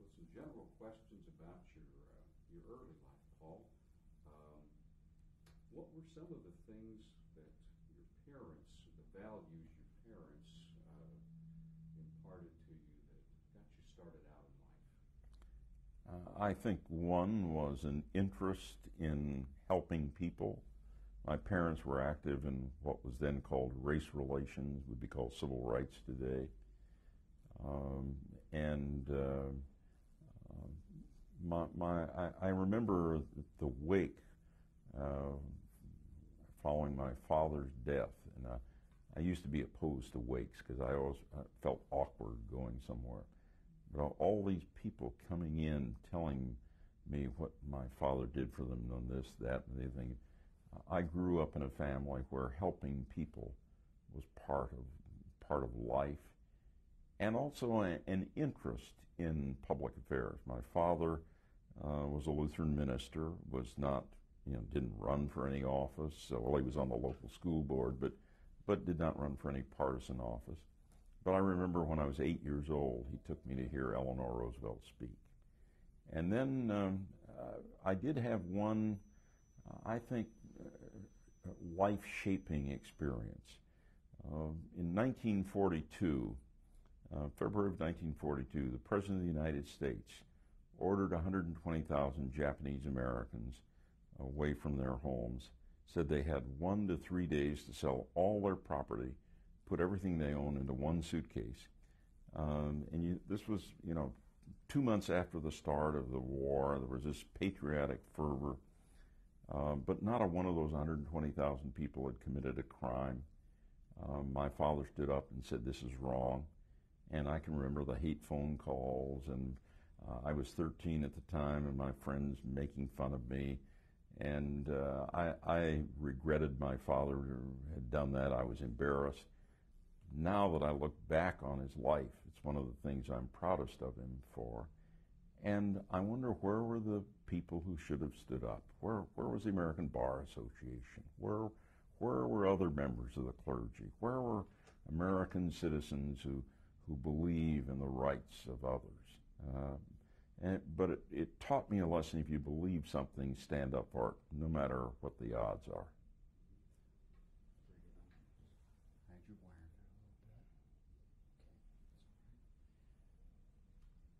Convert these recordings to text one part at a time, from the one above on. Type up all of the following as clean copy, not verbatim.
with some general questions about your early life, Paul. What were some of the things that your parents, the values your parents imparted to you that got you started out in life? I think one was an interest in helping people. My parents were active in what was then called race relations, would be called civil rights today. I remember the wake following my father's death, and I used to be opposed to wakes because I always felt awkward going somewhere. But all these people coming in telling me what my father did for them on this, that, and the other thing. I grew up in a family where helping people was part of life, and also an interest in public affairs. My father was a Lutheran minister, was not, didn't run for any office. Well, he was on the local school board, but did not run for any partisan office. But I remember when I was 8 years old, he took me to hear Eleanor Roosevelt speak. And then I did have one, I think, life-shaping experience. In 1942, February of 1942, the President of the United States ordered 120,000 Japanese Americans away from their homes, said they had 1 to 3 days to sell all their property, put everything they owned into one suitcase. This was, 2 months after the start of the war. There was this patriotic fervor, but not a one of those 120,000 people had committed a crime. My father stood up and said, "This is wrong." And I can remember the hate phone calls, and I was 13 at the time, and my friends making fun of me. And I regretted my father had done that. I was embarrassed. Now that I look back on his life, it's one of the things I'm proudest of him for. And I wonder, where were the people who should have stood up? Where was the American Bar Association? Where were other members of the clergy? Where were American citizens who believe in the rights of others? But it taught me a lesson: if you believe something, stand up for it, no matter what the odds are. Hide your wire there a little bit.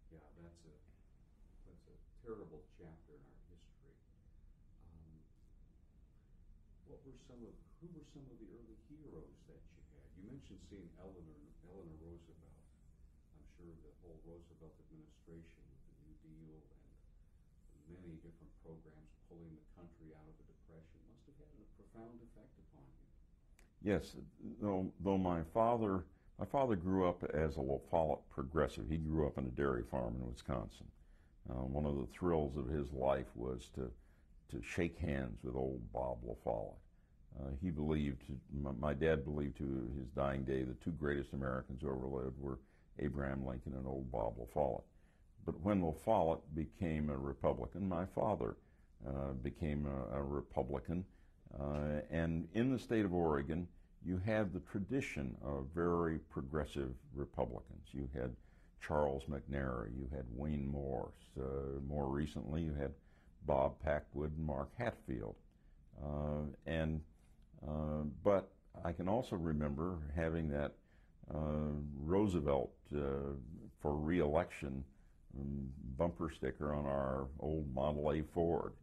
Okay, that's all right. Yeah, that's a terrible chapter in our history. Who were some of the early heroes that you had? You mentioned seeing Eleanor Roosevelt. I'm sure the whole Roosevelt administration with the New Deal and many different programs pulling the country out of the Depression must have had a profound effect upon you. Yes, though my father grew up as a La Follette progressive. He grew up on a dairy farm in Wisconsin. One of the thrills of his life was to shake hands with old Bob La Follette. He believed, my dad believed to his dying day, the two greatest Americans who ever lived were Abraham Lincoln and old Bob La Follette. But when La Follette became a Republican, my father became a Republican. And in the state of Oregon, you had the tradition of very progressive Republicans. You had Charles McNary, you had Wayne Morse. More recently, you had Bob Packwood and Mark Hatfield. But I can also remember having that Roosevelt for re-election bumper sticker on our old Model A Ford.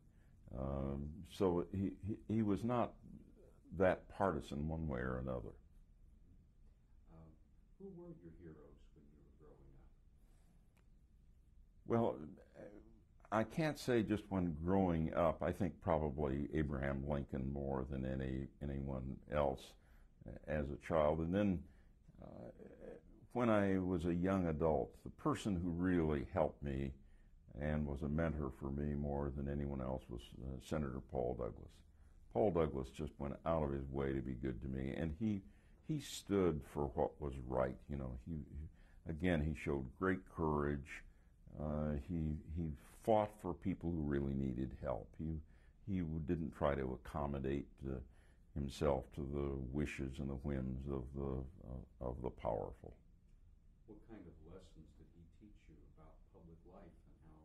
So he was not that partisan one way or another. Who were your heroes when you were growing up? Well, I can't say just when growing up. I think probably Abraham Lincoln more than anyone else as a child. And then when I was a young adult, the person who really helped me and was a mentor for me more than anyone else was Senator Paul Douglas. Paul Douglas just went out of his way to be good to me, and he stood for what was right. He showed great courage. He fought for people who really needed help. He didn't try to accommodate himself to the wishes and the whims of the powerful. what kind of lessons did he teach you about public life and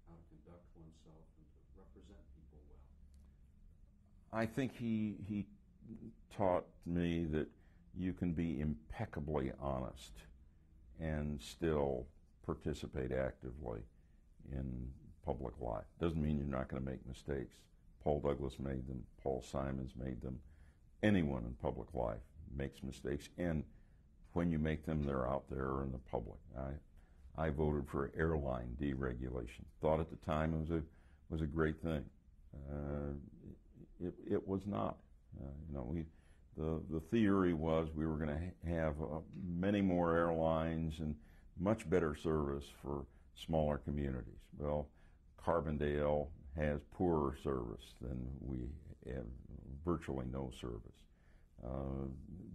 how to conduct oneself and to represent people well? I think he taught me that you can be impeccably honest and still participate actively in public life. Doesn't mean you're not going to make mistakes. Paul Douglas made them. Paul Simons made them. Anyone in public life makes mistakes, and when you make them, they're out there in the public. I voted for airline deregulation. Thought at the time it was a great thing. It was not. The theory was we were going to have many more airlines and much better service for smaller communities. Well, Carbondale has poorer service than we have, virtually no service.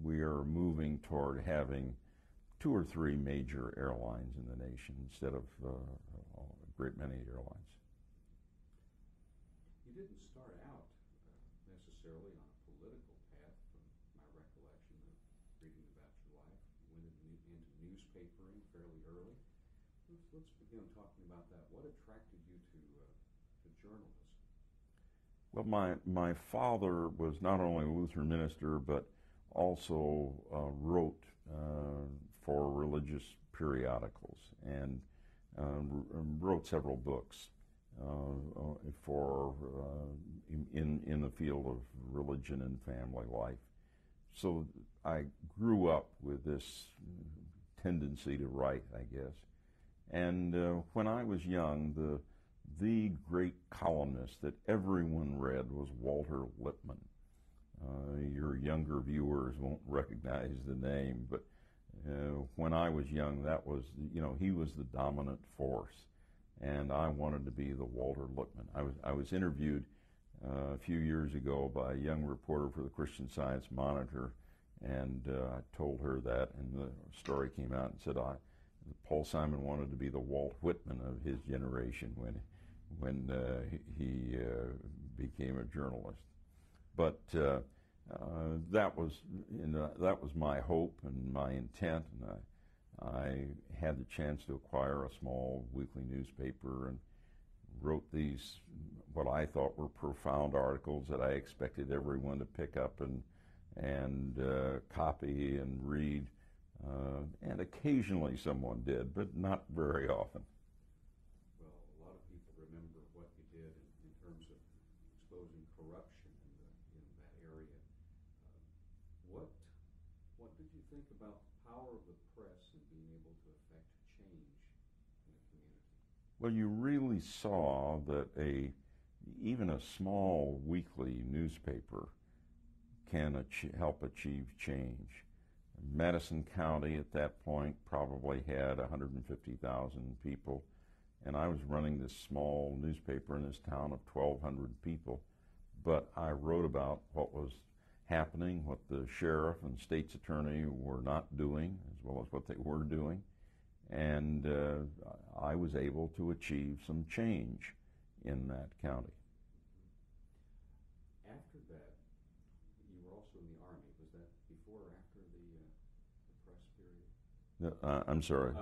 We are moving toward having 2 or 3 major airlines in the nation instead of a great many airlines. You didn't start out necessarily on a political path, from my recollection of reading about your life. You went into newspapering fairly early. Let's begin talking about that. What attracted you to journalism? Well, my father was not only a Lutheran minister, but also wrote for religious periodicals and wrote several books in the field of religion and family life. So I grew up with this tendency to write, I guess. And when I was young, the great columnist that everyone read was Walter Lippmann. Your younger viewers won't recognize the name, but when I was young, that was, he was the dominant force, and I wanted to be the Walter Lippmann. I was interviewed a few years ago by a young reporter for the Christian Science Monitor, and I told her that, and the story came out and said, Paul Simon wanted to be the Walt Whitman of his generation when he became a journalist. But that was my hope and my intent, and I had the chance to acquire a small weekly newspaper and wrote these, what I thought were profound articles that I expected everyone to pick up and copy and read. And occasionally someone did, but not very often. Well, a lot of people remember what you did in terms of exposing corruption in that area. What did you think about the power of the press in being able to affect change in the community? Well, you really saw that even a small weekly newspaper can help achieve change. Madison County at that point probably had 150,000 people, and I was running this small newspaper in this town of 1,200 people, but I wrote about what was happening, what the sheriff and state's attorney were not doing, as well as what they were doing, and I was able to achieve some change in that county. After that, you were also in the Army. Was that before or after the press period? I'm sorry.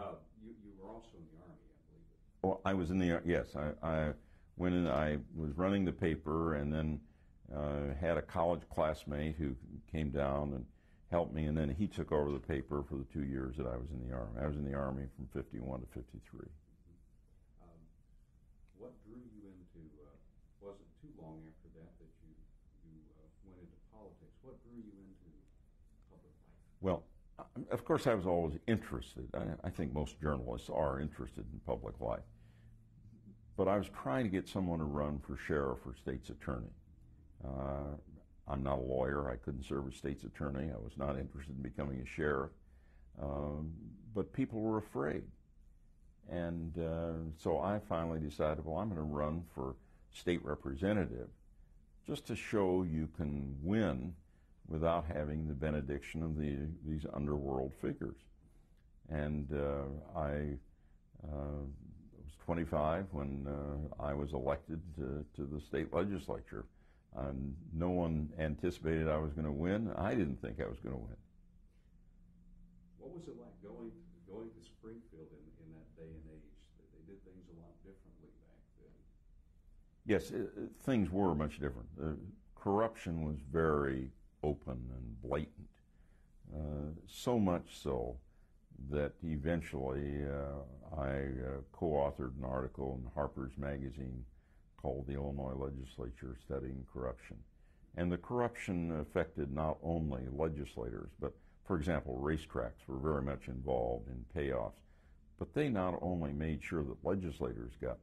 You were also in the Army, I believe. Oh, I was in the, yes. I went in, I was running the paper, and then had a college classmate who came down and helped me, and then he took over the paper for the 2 years that I was in the Army. I was in the Army from 51 to 53. What drew you into, wasn't too long after that you went into politics. What drew you into public life? Well, of course I was always interested. I think most journalists are interested in public life. But I was trying to get someone to run for sheriff or state's attorney. I'm not a lawyer. I couldn't serve as state's attorney. I was not interested in becoming a sheriff. But people were afraid. And so I finally decided, well, I'm going to run for state representative just to show you can win without having the benediction of these underworld figures. And I was 25 when I was elected to the state legislature. No one anticipated I was going to win. I didn't think I was going to win. What was it like going to Springfield in that day and age. They did things a lot differently back then. Yes, things were much different. Corruption was very open and blatant, so much so that eventually I co-authored an article in Harper's Magazine called "The Illinois Legislature Studying Corruption." And the corruption affected not only legislators, but, for example, racetracks were very much involved in payoffs. But they not only made sure that legislators got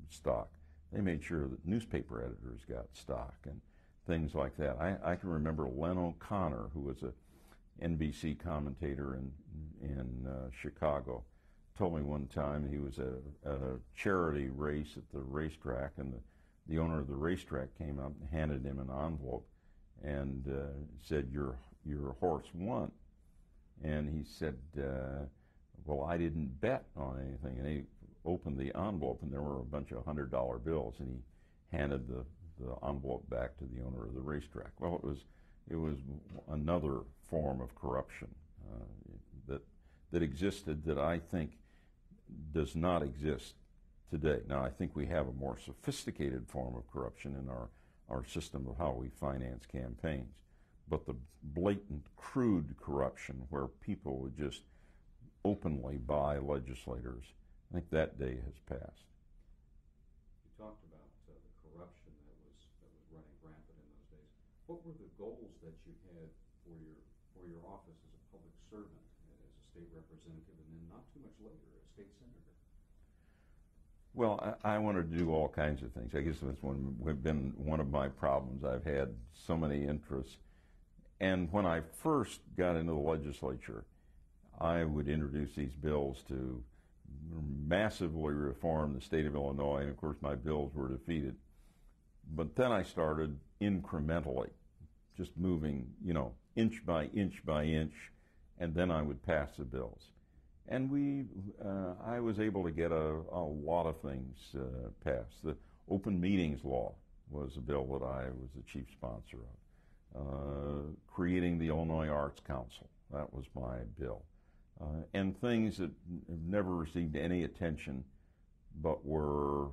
stock, they made sure that newspaper editors got stock and things like that. I can remember Len O'Connor, who was a NBC commentator in Chicago, told me one time he was at a charity race at the racetrack, and the owner of the racetrack came up and handed him an envelope and said, your horse won. And he said, well, I didn't bet on anything. And he opened the envelope, and there were a bunch of $100 bills, and he handed the envelope back to the owner of the racetrack. Well, it was another form of corruption that existed that I think does not exist today. Now, I think we have a more sophisticated form of corruption in our system of how we finance campaigns. But the blatant, crude corruption where people would just openly buy legislators, I think that day has passed. You talked about the corruption that was running rampant in those days. What were the goals that you had for your office as a public servant, as a state representative, and then not too much later as state senator? Well, I wanted to do all kinds of things. I guess that's been one of my problems. I've had so many interests. And when I first got into the legislature, I would introduce these bills to massively reform the state of Illinois, and of course my bills were defeated. But then I started incrementally, just moving, inch by inch by inch, and then I would pass the bills. And I was able to get a lot of things passed. The Open Meetings Law was a bill that I was the chief sponsor of. Creating the Illinois Arts Council, that was my bill. And things that have never received any attention but were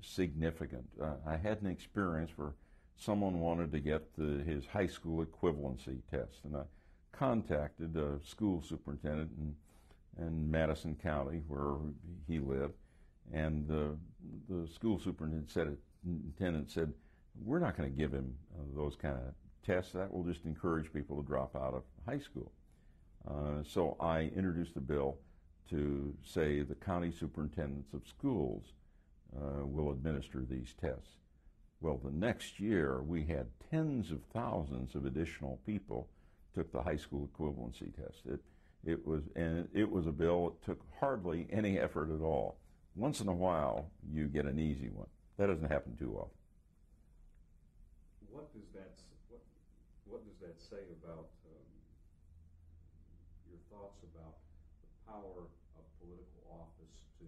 significant. I had an experience where someone wanted to get his high school equivalency test, and I contacted a school superintendent in Madison County where he lived, and the school superintendent said, we're not going to give him those kind of tests. That will just encourage people to drop out of high school. So I introduced a bill to say the county superintendents of schools will administer these tests. Well, the next year we had tens of thousands of additional people took the high school equivalency test. It was a bill that took hardly any effort at all. Once in a while you get an easy one. That doesn't happen too often. What does that say about your thoughts about the power of political office to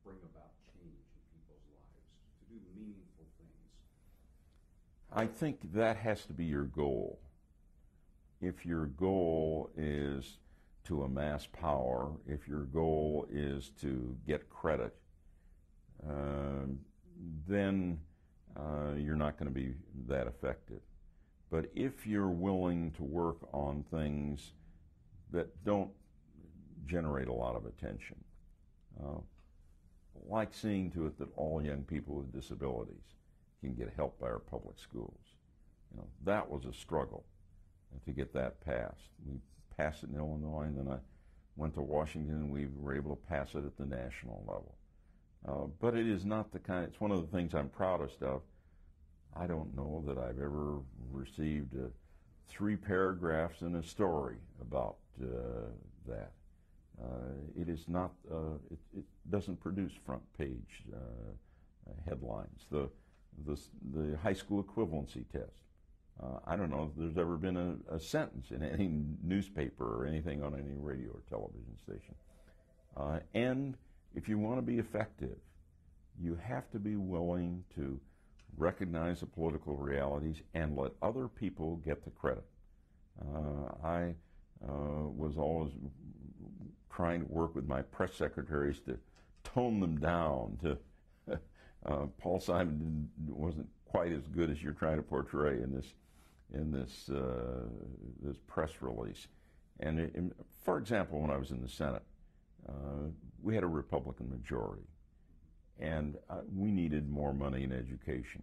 bring about change in people's lives, to do meaningful things? I think that has to be your goal. If your goal is to amass power, if your goal is to get credit, then you're not going to be that effective. But if you're willing to work on things that don't generate a lot of attention, like seeing to it that all young people with disabilities can get help by our public schools, that was a struggle to get that passed. We passed it in Illinois, and then I went to Washington, and we were able to pass it at the national level. But it is not it's one of the things I'm proudest of. I don't know that I've ever received 3 paragraphs in a story about that. It is not, it doesn't produce front page headlines. The high school equivalency test. I don't know if there's ever been a sentence in any newspaper or anything on any radio or television station. And if you want to be effective, you have to be willing to recognize the political realities and let other people get the credit. I was always trying to work with my press secretaries to tone them down. Paul Simon wasn't quite as good as you're trying to portray in this press release. And for example, when I was in the Senate, we had a Republican majority, and we needed more money in education.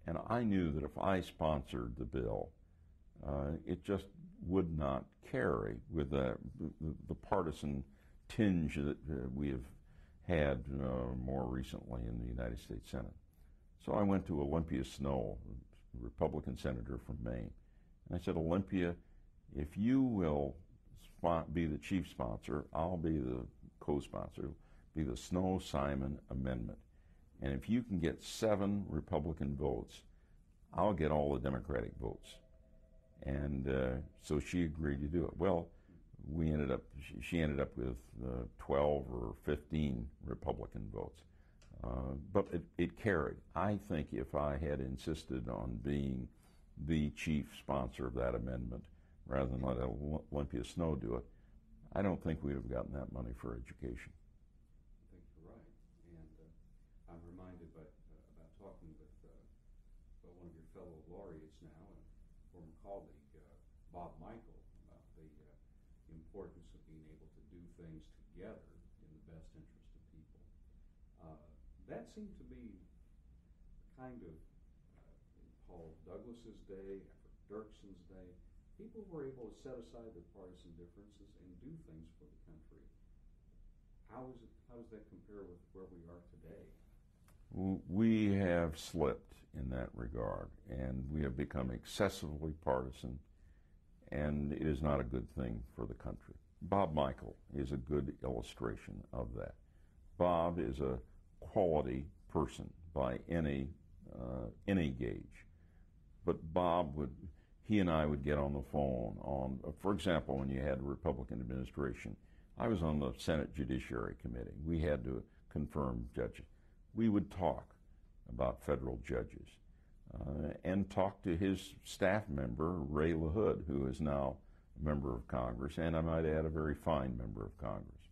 And I knew that if I sponsored the bill, it just would not carry with the partisan tinge that we have had more recently in the United States Senate. So I went to Olympia Snowe, a Republican senator from Maine, and I said, Olympia, if you will be the chief sponsor, I'll be the co-sponsor, be the Snowe-Simon amendment. And if you can get 7 Republican votes, I'll get all the Democratic votes. And so she agreed to do it. Well, she ended up with 12 or 15 Republican votes. But it carried. I think if I had insisted on being the chief sponsor of that amendment, rather than let Olympia Snowe do it, I don't think we'd have gotten that money for education. I think you're right. And I'm reminded about talking with one of your fellow laureates now, and former colleague, Bob Michael, about the importance of being able to do things together in the best interest of people. That seemed to be kind of in Paul Douglas's day, Everett Dirksen's day. People were able to set aside their partisan differences and do things for the country. How does that compare with where we are today? We have slipped in that regard, and we have become excessively partisan, and it is not a good thing for the country. Bob Michael is a good illustration of that. Bob is a quality person by any gauge, but he and I would get on the phone on, for example, when you had a Republican administration. I was on the Senate Judiciary Committee. We had to confirm judges. We would talk about federal judges and talk to his staff member, Ray LaHood, who is now a member of Congress, and I might add a very fine member of Congress.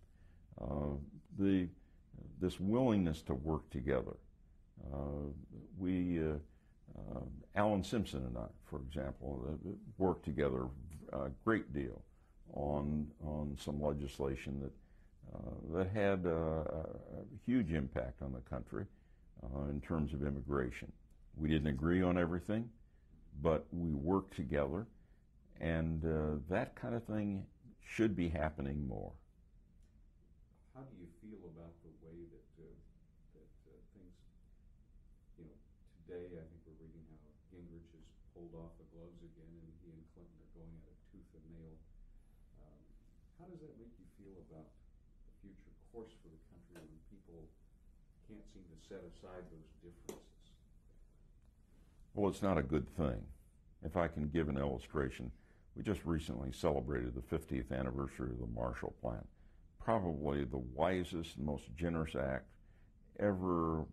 This willingness to work together. Alan Simpson and I, for example, worked together a great deal on some legislation that had a huge impact on the country in terms of immigration. We didn't agree on everything, but we worked together, and that kind of thing should be happening more. How do you feel about the way that things, today I think we're reading how Gingrich has pulled off the gloves again, and he and Clinton are going at it tooth and nail. How does that make you feel about the future course for the country when people can't seem to set aside those differences? Well, it's not a good thing. If I can give an illustration, we just recently celebrated the 50th anniversary of the Marshall Plan. Probably the wisest, most generous act ever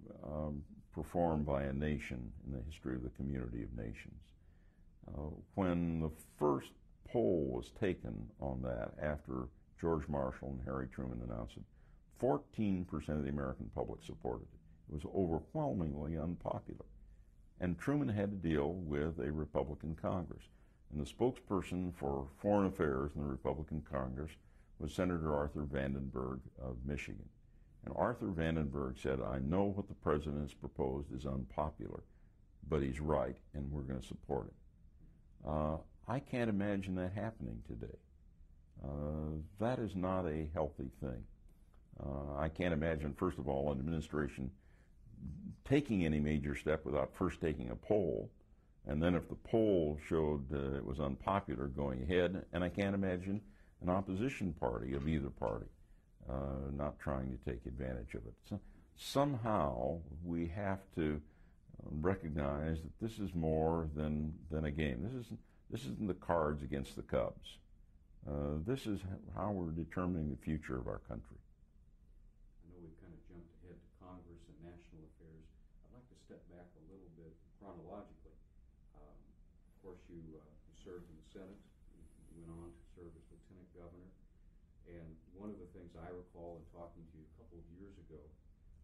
performed by a nation in the history of the community of nations. When the first poll was taken on that after George Marshall and Harry Truman announced it, 14% of the American public supported it. It was overwhelmingly unpopular. And Truman had to deal with a Republican Congress. And the spokesperson for Foreign Affairs in the Republican Congress was Senator Arthur Vandenberg of Michigan. And Arthur Vandenberg said, I know what the president has proposed is unpopular, but he's right, and we're going to support it. I can't imagine that happening today. That is not a healthy thing. I can't imagine, first of all, an administration taking any major step without first taking a poll, and then if the poll showed it was unpopular, going ahead, and I can't imagine an opposition party of either party not trying to take advantage of it. So somehow we have to recognize that this is more than a game. This isn't the Cards against the Cubs. This is how we're determining the future of our country. I know we've kind of jumped ahead to Congress and national affairs. I'd like to step back a little bit chronologically. Of course, you served in the Senate. You went on to serve as lieutenant governor. And one of the things I recall in talking to you a couple of years ago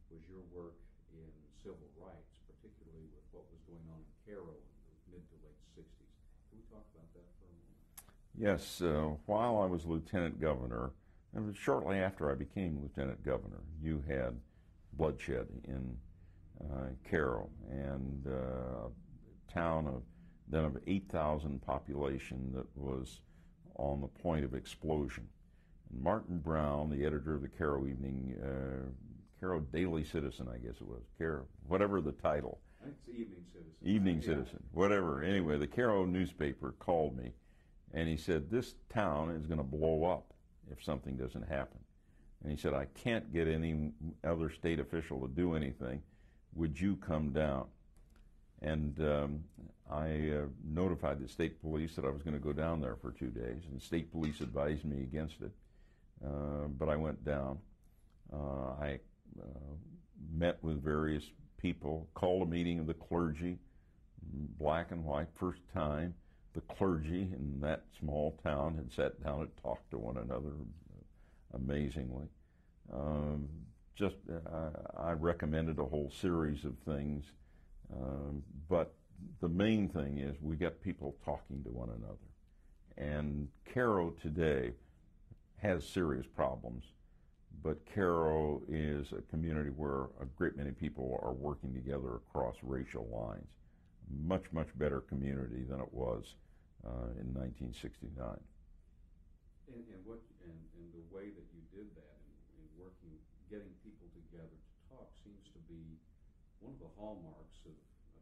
was your work in civil rights, particularly with what was going on in Cairo in the mid to late 60s. Can we talk about that for a moment? Yes, while I was lieutenant governor, and shortly after I became lieutenant governor, you had bloodshed in Cairo, and a town of 8,000 population that was on the point of explosion. And Martin Brown, the editor of the Cairo Cairo Daily Citizen, I guess it was, Cairo, whatever the title. I think it's Evening Citizen. Evening Citizen, whatever. Anyway, the Cairo newspaper called me, and he said, this town is going to blow up if something doesn't happen. And he said, I can't get any other state official to do anything. Would you come down? And I notified the state police that I was going to go down there for 2 days, and the state police advised me against it. But I went down. I met with various people, called a meeting of the clergy, black and white, first time. The clergy in that small town had sat down and talked to one another amazingly. I recommended a whole series of things, but the main thing is we get people talking to one another. And Cairo today has serious problems, but Cairo is a community where a great many people are working together across racial lines. Much, much better community than it was in 1969. And the way that you did that in working, getting people together to talk seems to be one of the hallmarks of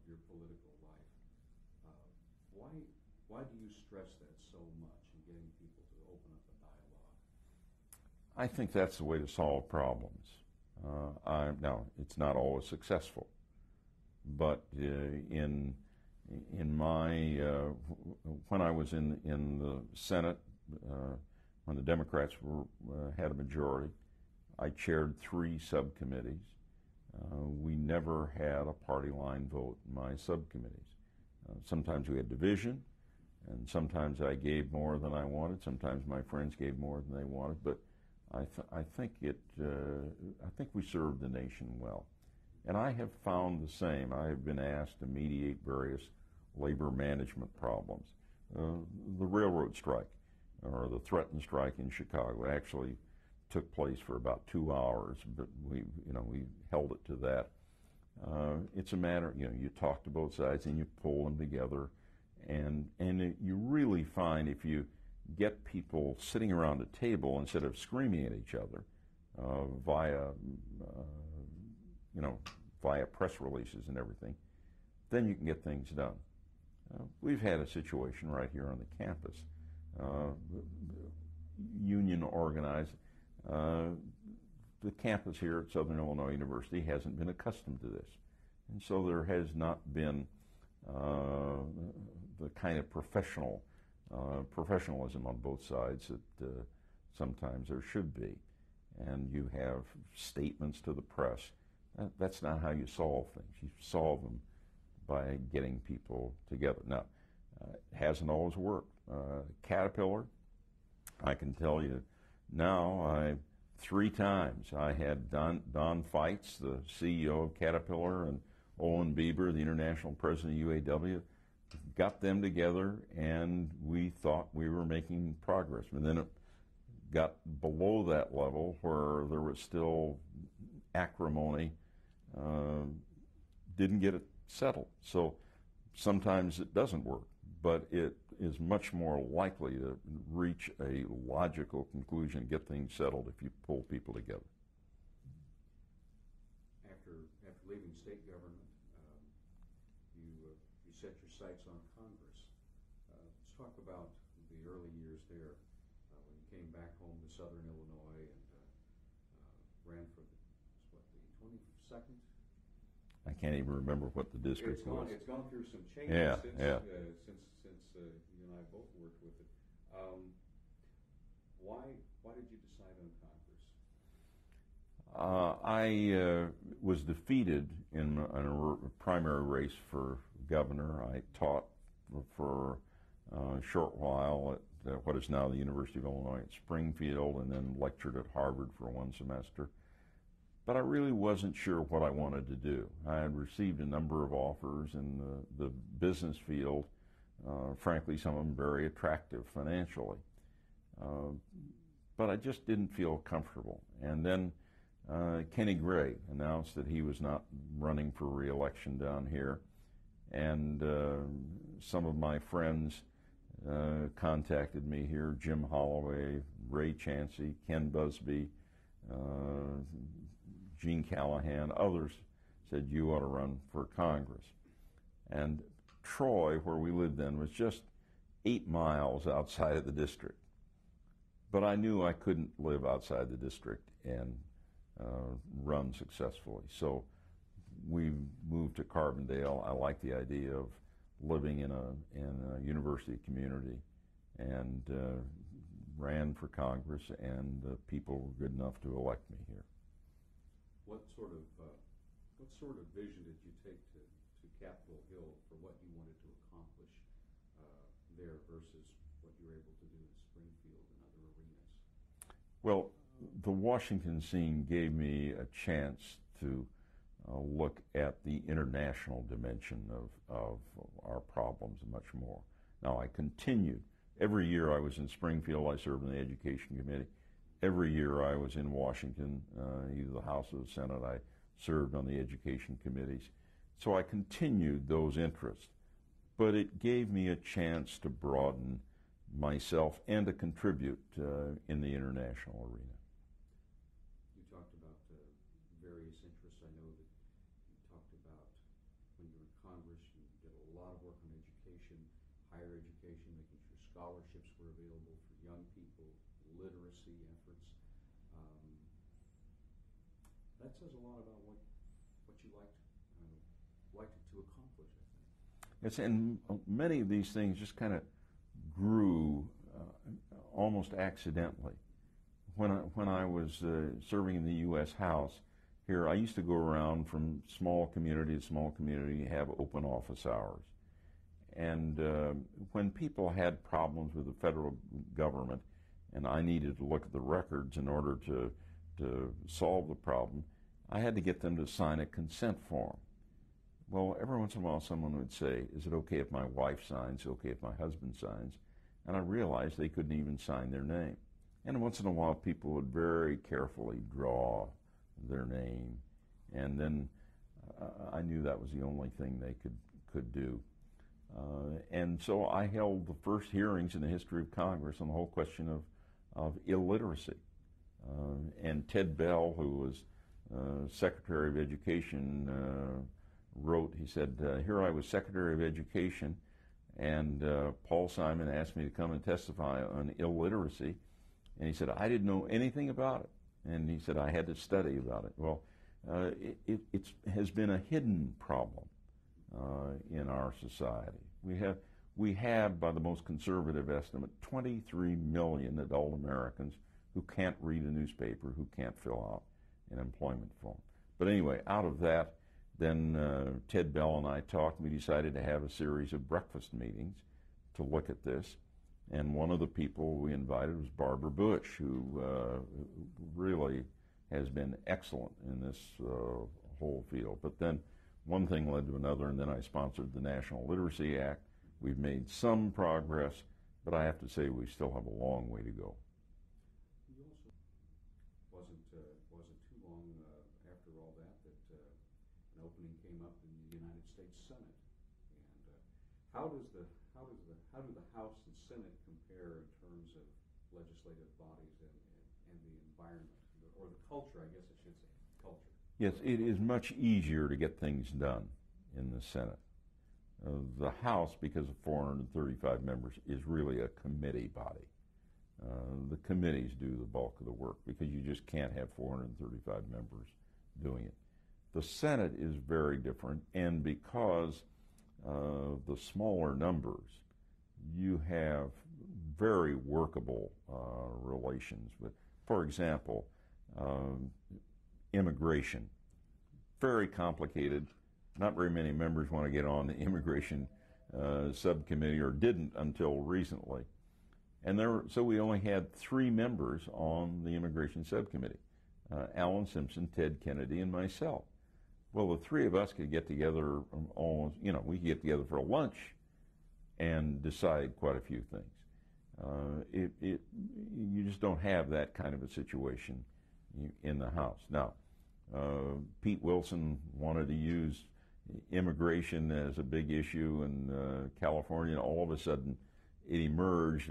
your political life. Why do you stress that so much in getting people to open up a dialogue? I think that's the way to solve problems. Now, it's not always successful, but in my when I was in the Senate, when the Democrats had a majority, I chaired 3 subcommittees. We never had a party line vote in my subcommittees. Sometimes we had division, and sometimes I gave more than I wanted. Sometimes my friends gave more than they wanted. But I think we served the nation well. And I have found the same. I have been asked to mediate various labor management problems. The railroad strike, or the threatened strike in Chicago, actually took place for about 2 hours, but we held it to that. It's a matter, you talk to both sides and you pull them together, and you really find if you get people sitting around a table instead of screaming at each other via press releases and everything, then you can get things done. We've had a situation right here on the campus, union organized. The campus here at Southern Illinois University hasn't been accustomed to this. And so there has not been the kind of professionalism on both sides that sometimes there should be. And you have statements to the press. That's not how you solve things. You solve them by getting people together. Now, it hasn't always worked. Caterpillar, I can tell you now, 3 times I had Don Feitz, the CEO of Caterpillar, and Owen Bieber, the international president of UAW, got them together, and we thought we were making progress. And then it got below that level where there was still acrimony, didn't get it settled. So sometimes it doesn't work, but it is much more likely to reach a logical conclusion, get things settled if you pull people together. After leaving state government, you set your sights on Congress. Let's talk about the early years there when you came back home to Southern Illinois and ran for the 22nd? I can't even remember what the district was. It's gone through some changes since you and I both worked with it. Why did you decide on Congress? I was defeated in a primary race for governor. I taught for a short while at what is now the University of Illinois at Springfield, and then lectured at Harvard for one semester. But I really wasn't sure what I wanted to do. I had received a number of offers in the business field, frankly, some of them very attractive financially. But I just didn't feel comfortable. And then Kenny Gray announced that he was not running for re-election down here. And some of my friends contacted me here, Jim Holloway, Ray Chansey, Ken Busby, Gene Callahan, others said, you ought to run for Congress. And Troy, where we lived then, was just 8 miles outside of the district. But I knew I couldn't live outside the district and run successfully. So we moved to Carbondale. I liked the idea of living in a university community, and ran for Congress, and people were good enough to elect me here. What sort of vision did you take to Capitol Hill for what you wanted to accomplish there versus what you were able to do in Springfield and other arenas? Well, the Washington scene gave me a chance to look at the international dimension of our problems and much more. Now, I continued. Every year I was in Springfield, I served in the Education Committee. Every year I was in Washington, either the House or the Senate. I served on the Education Committees. So I continued those interests. But it gave me a chance to broaden myself and to contribute in the international arena. You talked about various interests. I know that you talked about when you were in Congress, you did a lot of work on education, higher education, making sure scholarships were available for young people, literacy efforts. That says a lot about what you liked to accomplish, I think. Yes, and many of these things just kind of grew almost accidentally. When I was serving in the U.S. House here, I used to go around from small community to small community and have open office hours. And when people had problems with the federal government, and I needed to look at the records in order to solve the problem, I had to get them to sign a consent form. Well, every once in a while someone would say, is it okay if my wife signs, okay if my husband signs? And I realized they couldn't even sign their name. And once in a while people would very carefully draw their name, and then I knew that was the only thing they could do. And so I held the first hearings in the history of Congress on the whole question of illiteracy. And Ted Bell, who was Secretary of Education, wrote, he said, here I was Secretary of Education, and Paul Simon asked me to come and testify on illiteracy, and he said, I didn't know anything about it. And he said, I had to study about it. Well, it has been a hidden problem in our society. We have, by the most conservative estimate, 23 million adult Americans who can't read a newspaper, who can't fill out an employment form. But anyway, out of that, then Ted Bell and I talked. We decided to have a series of breakfast meetings to look at this. And one of the people we invited was Barbara Bush, who really has been excellent in this whole field. But then one thing led to another, and then I sponsored the National Literacy Act. We've made some progress, but I have to say we still have a long way to go. You also wasn't too long after all that an opening came up in the United States Senate. And how do the House and Senate compare in terms of legislative bodies and the environment, or the culture, I guess I should say, culture? Yes, it is much easier to get things done in the Senate. The House, because of 435 members, is really a committee body. The committees do the bulk of the work because you just can't have 435 members doing it. The Senate is very different, and because of the smaller numbers, you have very workable relations with, for example, immigration. Very complicated. Not very many members want to get on the immigration subcommittee, or didn't until recently. So we only had 3 members on the immigration subcommittee, Alan Simpson, Ted Kennedy, and myself. Well, the 3 of us could get together almost, we could get together for a lunch and decide quite a few things. You just don't have that kind of a situation in the House. Now, Pete Wilson wanted to use immigration as a big issue in California, and all of a sudden it emerged,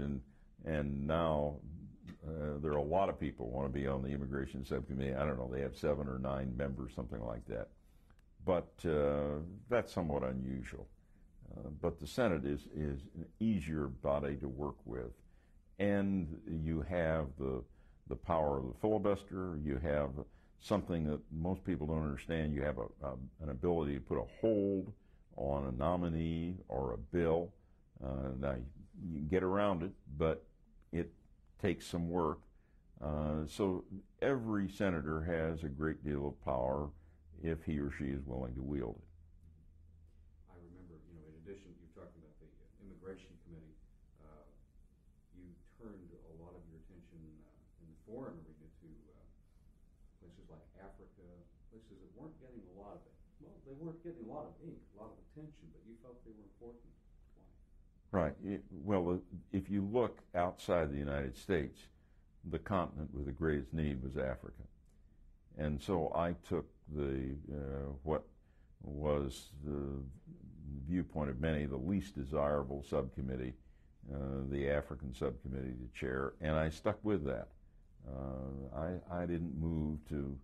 and now there are a lot of people who want to be on the immigration subcommittee. I don't know, they have 7 or 9 members, something like that. But that's somewhat unusual. But the Senate is an easier body to work with. And you have the power of the filibuster. You have something that most people don't understand. You have an ability to put a hold on a nominee or a bill. Now, you can get around it, but it takes some work. So every senator has a great deal of power if he or she is willing to wield it. I remember, in addition, you're talking about the Immigration Committee, you turned a lot of your attention in the foreign arena to places like Africa, places that weren't getting a lot of it. Well, they weren't getting a lot of ink, a lot of attention, but you felt they were important. Why? Right. Well, if you look outside the United States, the continent with the greatest need was Africa. And so I took what was the viewpoint of many, the least desirable subcommittee, the African subcommittee, to chair, and I stuck with that. I didn't move to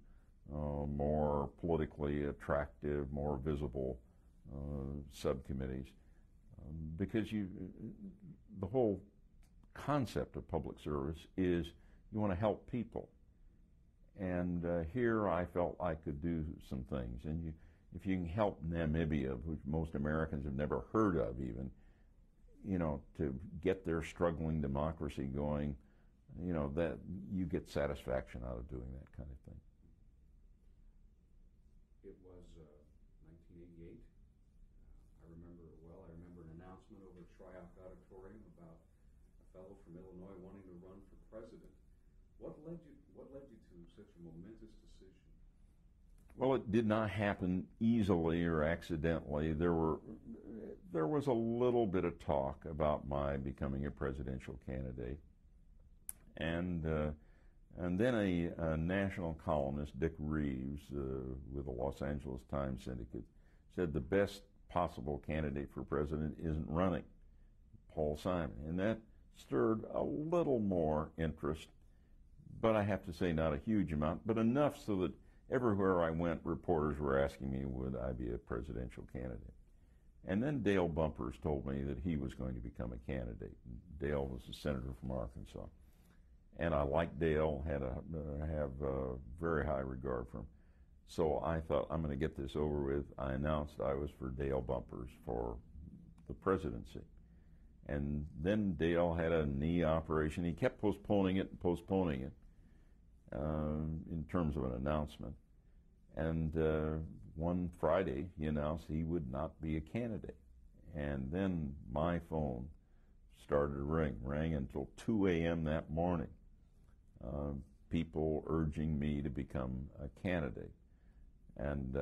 more politically attractive, more visible subcommittees, because the whole concept of public service is you want to help people. And here I felt I could do some things. And if you can help Namibia, which most Americans have never heard of even, to get their struggling democracy going, that you get satisfaction out of doing that kind of thing. It was 1988. I remember it well. I remember an announcement over at Shryock Auditorium about a fellow from Illinois wanting to run for president. What led you to such a momentous decision? Well, it did not happen easily or accidentally. There was a little bit of talk about my becoming a presidential candidate, and then a national columnist, Dick Reeves, with the Los Angeles Times Syndicate, said the best possible candidate for president isn't running, Paul Simon, and that stirred a little more interest. But I have to say, not a huge amount, but enough so that everywhere I went, reporters were asking me, would I be a presidential candidate? And then Dale Bumpers told me that he was going to become a candidate. Dale was a senator from Arkansas. And I liked Dale, have a very high regard for him. So I thought, I'm going to get this over with. I announced I was for Dale Bumpers for the presidency. And then Dale had a knee operation. He kept postponing it in terms of an announcement. And one Friday, he announced he would not be a candidate. And then my phone started to rang until 2 a.m. that morning. People urging me to become a candidate. And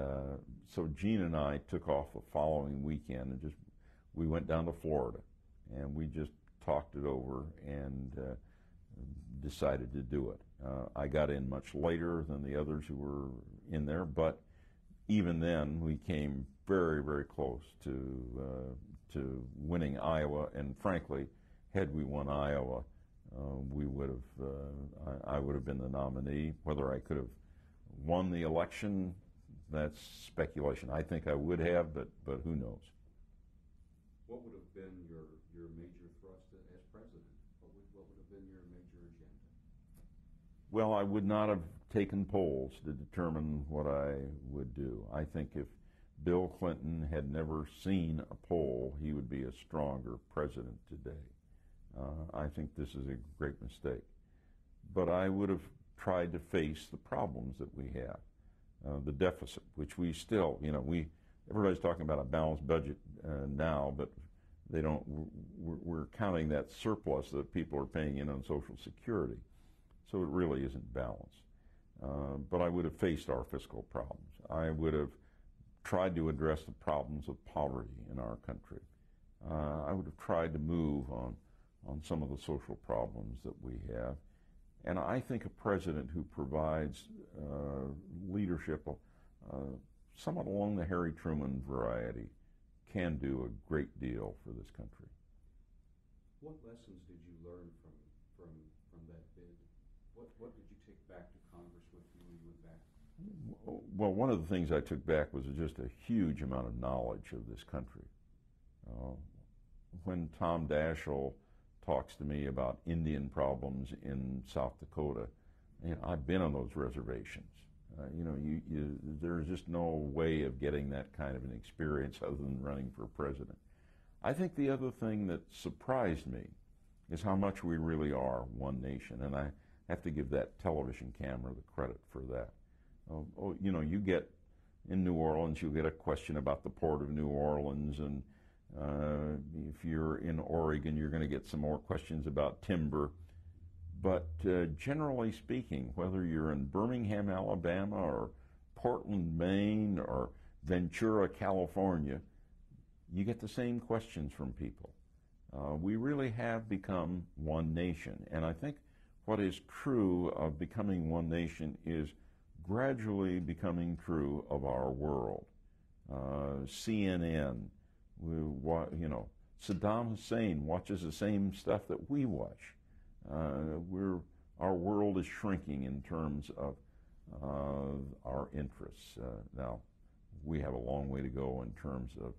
so Gene and I took off the following weekend and we went down to Florida. And we just talked it over and decided to do it. I got in much later than the others who were in there, but even then we came very, very close to winning Iowa. And frankly, had we won Iowa, I would have been the nominee. Whether I could have won the election, that's speculation. I think I would have, but who knows? What would have been your major thrust as president? What would have been your major agenda? Well, I would not have taken polls to determine what I would do. I think if Bill Clinton had never seen a poll, he would be a stronger president today. I think this is a great mistake. But I would have tried to face the problems that we have. The deficit, which we still, everybody's talking about a balanced budget now, but They don't. We're counting that surplus that people are paying in on Social Security, so it really isn't balanced. But I would have faced our fiscal problems. I would have tried to address the problems of poverty in our country. I would have tried to move on some of the social problems that we have. And I think a president who provides leadership somewhat along the Harry Truman variety can do a great deal for this country. What lessons did you learn from that bid? What did you take back to Congress with you when you went back? Well, one of the things I took back was just a huge amount of knowledge of this country. When Tom Daschle talks to me about Indian problems in South Dakota, I've been on those reservations. There's just no way of getting that kind of an experience other than running for president. I think the other thing that surprised me is how much we really are one nation, and I have to give that television camera the credit for that. You get in New Orleans, you'll get a question about the Port of New Orleans, and if you're in Oregon, you're going to get some more questions about timber. But generally speaking, whether you're in Birmingham, Alabama, or Portland, Maine, or Ventura, California, you get the same questions from people. We really have become one nation. And I think what is true of becoming one nation is gradually becoming true of our world. CNN, Saddam Hussein watches the same stuff that we watch. Our world is shrinking in terms of our interests. Now, we have a long way to go in terms of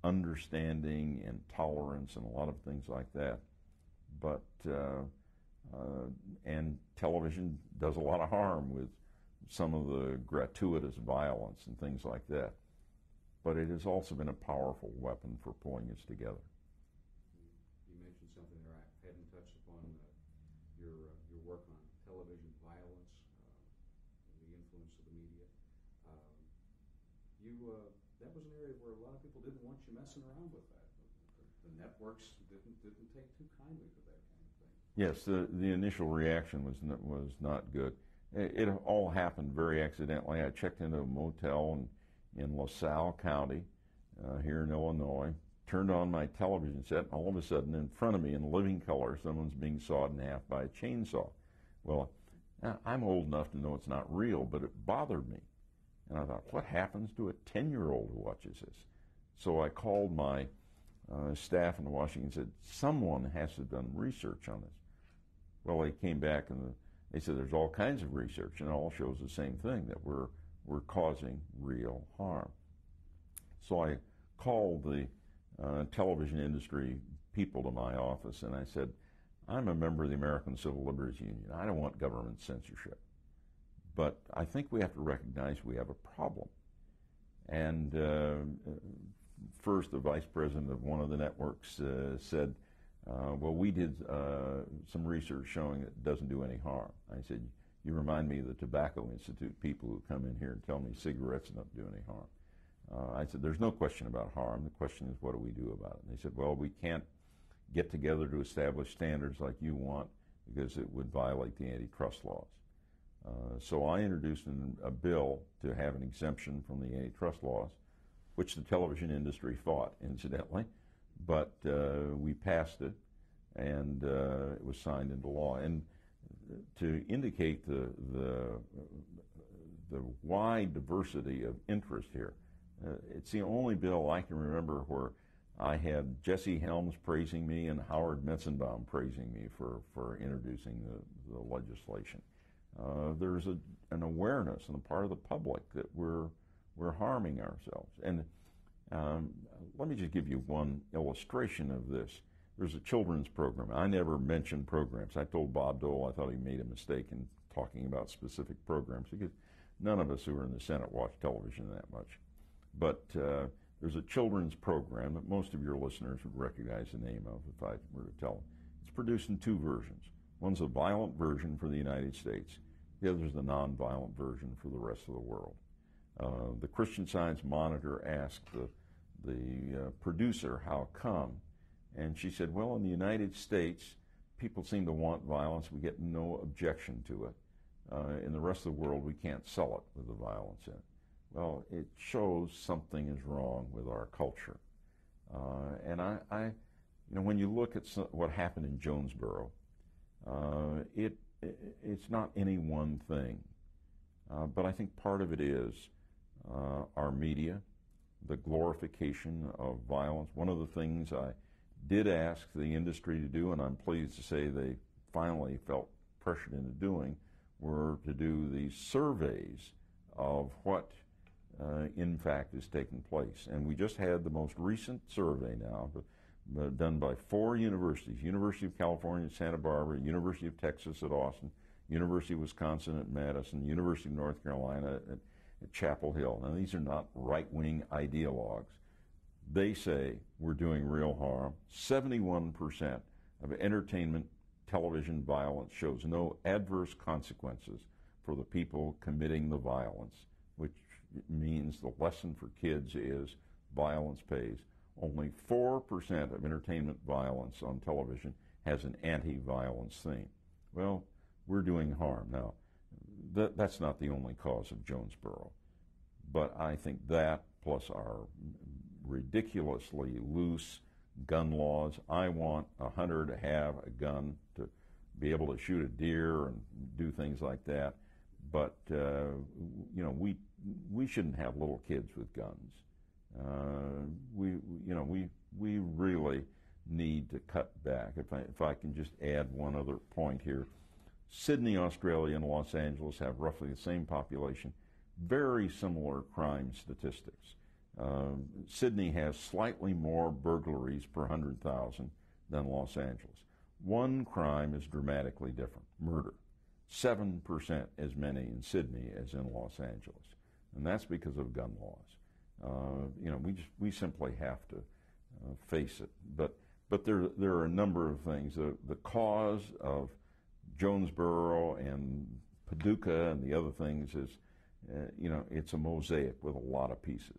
understanding and tolerance and a lot of things like that. But and television does a lot of harm with some of the gratuitous violence and things like that. But it has also been a powerful weapon for pulling us together. You mentioned something there I hadn't touched upon, your work on television violence, the influence of the media. That was an area where a lot of people didn't want you messing around with that. The networks didn't take too kindly to that kind of thing. Yes, the initial reaction was not good. It all happened very accidentally. I checked into a motel in LaSalle County here in Illinois, turned on my television set, and all of a sudden in front of me in living color, someone's being sawed in half by a chainsaw. Well, I'm old enough to know it's not real, but it bothered me. And I thought, what happens to a 10-year-old who watches this? So I called my staff in Washington and said, someone has to have done research on this. Well, they came back and they said there's all kinds of research, and it all shows the same thing, that we're causing real harm. So I called the television industry people to my office, and I said, I'm a member of the American Civil Liberties Union. I don't want government censorship. But I think we have to recognize we have a problem. And first, the vice president of one of the networks said, well, we did some research showing it doesn't do any harm. I said, you remind me of the Tobacco Institute people who come in here and tell me cigarettes don't do any harm. I said, there's no question about harm. The question is, what do we do about it? And they said, well, we can't get together to establish standards like you want because it would violate the antitrust laws. So I introduced a bill to have an exemption from the antitrust laws, which the television industry fought, incidentally. But we passed it, and it was signed into law. And to indicate the wide diversity of interest here, it's the only bill I can remember where I had Jesse Helms praising me and Howard Metzenbaum praising me for introducing the legislation. There's an awareness on the part of the public that we're harming ourselves. And let me just give you one illustration of this. There's a children's program. I never mentioned programs. I told Bob Dole I thought he made a mistake in talking about specific programs because none of us who are in the Senate watch television that much. But there's a children's program that most of your listeners would recognize the name of if I were to tell them. It's produced in two versions. One's a violent version for the United States. The other's the nonviolent version for the rest of the world. The Christian Science Monitor asked the producer how come And she said, well, in the United States, people seem to want violence. We get no objection to it. In the rest of the world, we can't sell it with the violence in it. Well, it shows something is wrong with our culture. And when you look at what happened in Jonesboro, it's not any one thing. But I think part of it is our media, the glorification of violence. One of the things I did ask the industry to do, and I'm pleased to say they finally felt pressured into doing, were to do these surveys of what in fact is taking place. And we just had the most recent survey now, done by 4 universities: University of California at Santa Barbara, University of Texas at Austin, University of Wisconsin at Madison, University of North Carolina at Chapel Hill. Now, these are not right-wing ideologues. They say we're doing real harm. 71% of entertainment television violence shows no adverse consequences for the people committing the violence, which means the lesson for kids is violence pays. Only 4% of entertainment violence on television has an anti-violence theme. Well, we're doing harm. Now, that's not the only cause of Jonesboro, but I think that plus our ridiculously loose gun laws. I want a hunter to have a gun to be able to shoot a deer and do things like that, but we shouldn't have little kids with guns. We really need to cut back. If I can just add one other point here. Sydney, Australia, and Los Angeles have roughly the same population, very similar crime statistics. Sydney has slightly more burglaries per 100,000 than Los Angeles. One crime is dramatically different: murder. 7% as many in Sydney as in Los Angeles, and that's because of gun laws. We simply have to face it. But there are a number of things. The cause of Jonesboro and Paducah and the other things is, it's a mosaic with a lot of pieces.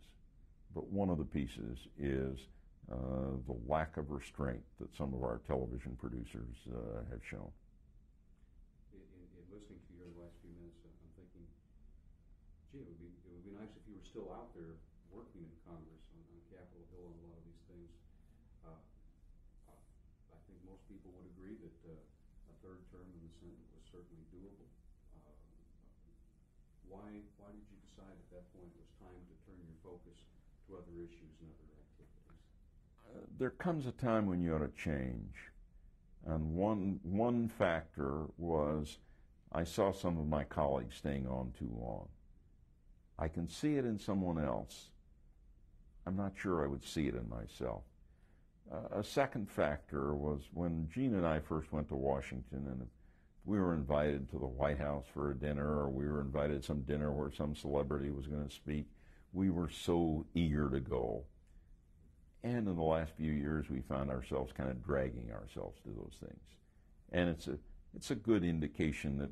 But one of the pieces is the lack of restraint that some of our television producers have shown. In listening to your last few minutes, I'm thinking, gee, it would be nice if you were still out there working in Congress on Capitol Hill and a lot of these things. I think most people would agree that a third term in the Senate was certainly doable. Why did you decide at that point it was time to turn your focus to other issues and other activities? There comes a time when you ought to change. And one factor was I saw some of my colleagues staying on too long. I can see it in someone else. I'm not sure I would see it in myself. A second factor was when Gene and I first went to Washington, and we were invited to the White House for a dinner, or we were invited to some dinner where some celebrity was going to speak, we were so eager to go. And in the last few years, we found ourselves kind of dragging ourselves to those things. And it's a good indication that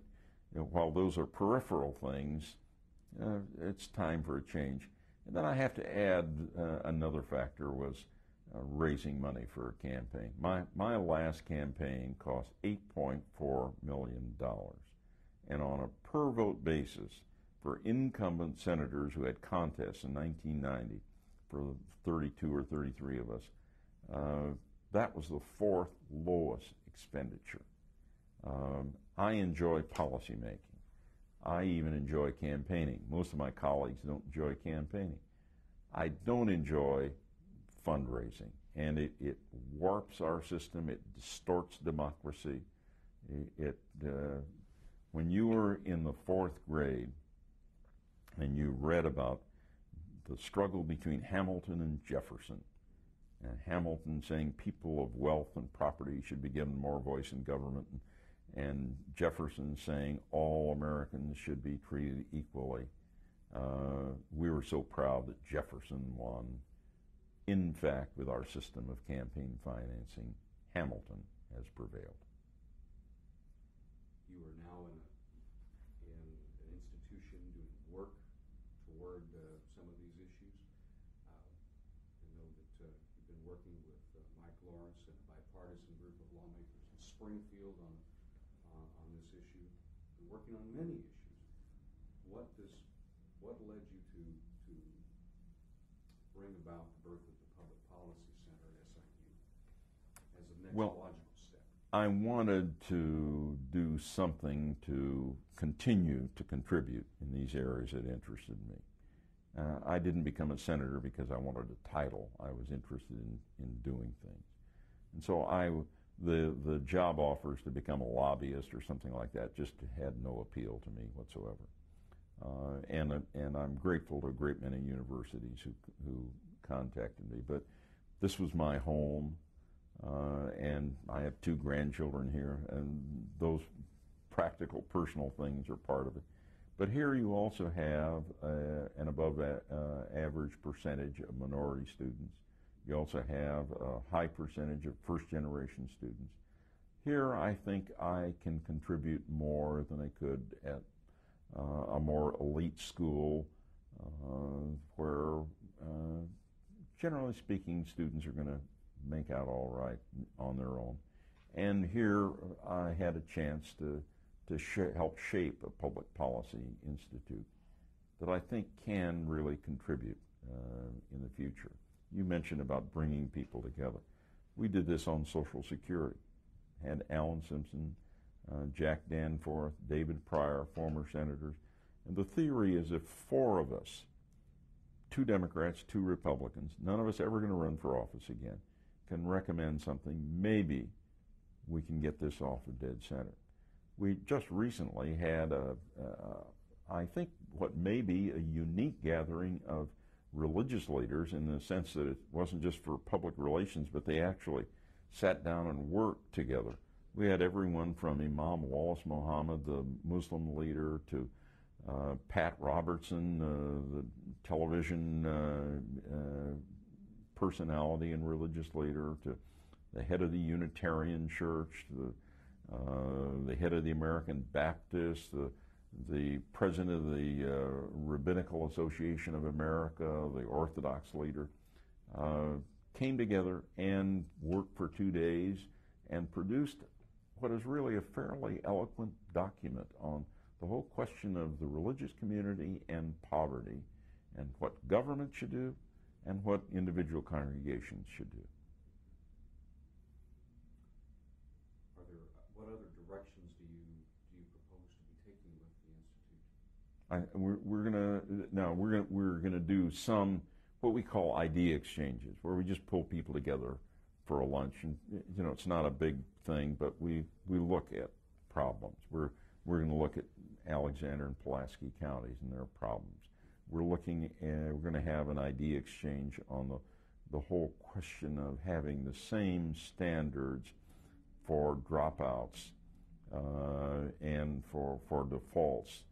while those are peripheral things, it's time for a change. And then I have to add another factor was raising money for a campaign. My last campaign cost $8.4 million. And on a per vote basis for incumbent senators who had contests in 1990, for 32 or 33 of us, that was the 4th lowest expenditure. I enjoy policymaking. I even enjoy campaigning. Most of my colleagues don't enjoy campaigning. I don't enjoy fundraising, and it warps our system. It distorts democracy. When you were in the 4th grade and you read about the struggle between Hamilton and Jefferson, and Hamilton saying people of wealth and property should be given more voice in government, and Jefferson saying all Americans should be treated equally, we were so proud that Jefferson won. In fact, with our system of campaign financing, Hamilton has prevailed. You are now in an institution doing work toward some of these issues. I know that you've been working with Mike Lawrence and a bipartisan group of lawmakers in Springfield on this issue, and working on many issues. What led you to bring about the birth of the Public Policy Center at SIU as a next logical step? I wanted to do something to continue to contribute in these areas that interested me. I didn't become a senator because I wanted a title. I was interested in doing things. And so the job offers to become a lobbyist or something like that just had no appeal to me whatsoever. And I'm grateful to a great many universities who contacted me. But this was my home, and I have 2 grandchildren here, and those practical, personal things are part of it. But here you also have an above average percentage of minority students. You also have a high percentage of first-generation students. Here I think I can contribute more than I could at a more elite school where, generally speaking, students are going to make out all right on their own. And here I had a chance to help shape a public policy institute that I think can really contribute in the future. You mentioned about bringing people together. We did this on Social Security. Had Alan Simpson, Jack Danforth, David Pryor, former senators. And the theory is if 4 of us, 2 Democrats, 2 Republicans, none of us ever going to run for office again, can recommend something, maybe we can get this off of dead center. We just recently had I think what may be a unique gathering of religious leaders in the sense that it wasn't just for public relations, but they actually sat down and worked together. We had everyone from Imam Wallace Muhammad, the Muslim leader, to Pat Robertson, the television personality and religious leader, to the head of the Unitarian Church, the head of the American Baptist, the president of the Rabbinical Association of America, the Orthodox leader, came together and worked for 2 days and produced what is really a fairly eloquent document on the whole question of the religious community and poverty, and what government should do and what individual congregations should do. What other directions do you propose to be taking with the institute? We're gonna do some what we call idea exchanges, where we just pull people together for a lunch, and it's not a big thing, but we look at problems. We're going to look at Alexander and Pulaski counties and their problems. We're going to have an idea exchange on the whole question of having the same standards for dropouts and for defaults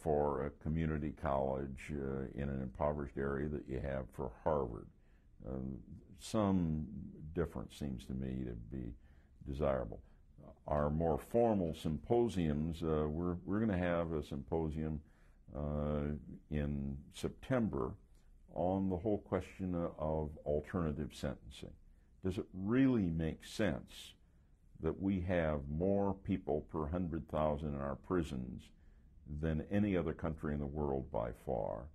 for a community college in an impoverished area that you have for Harvard. Some difference seems to me to be desirable. Our more formal symposiums, we're going to have a symposium in September on the whole question of alternative sentencing. Does it really make sense that we have more people per 100,000 in our prisons than any other country in the world by far?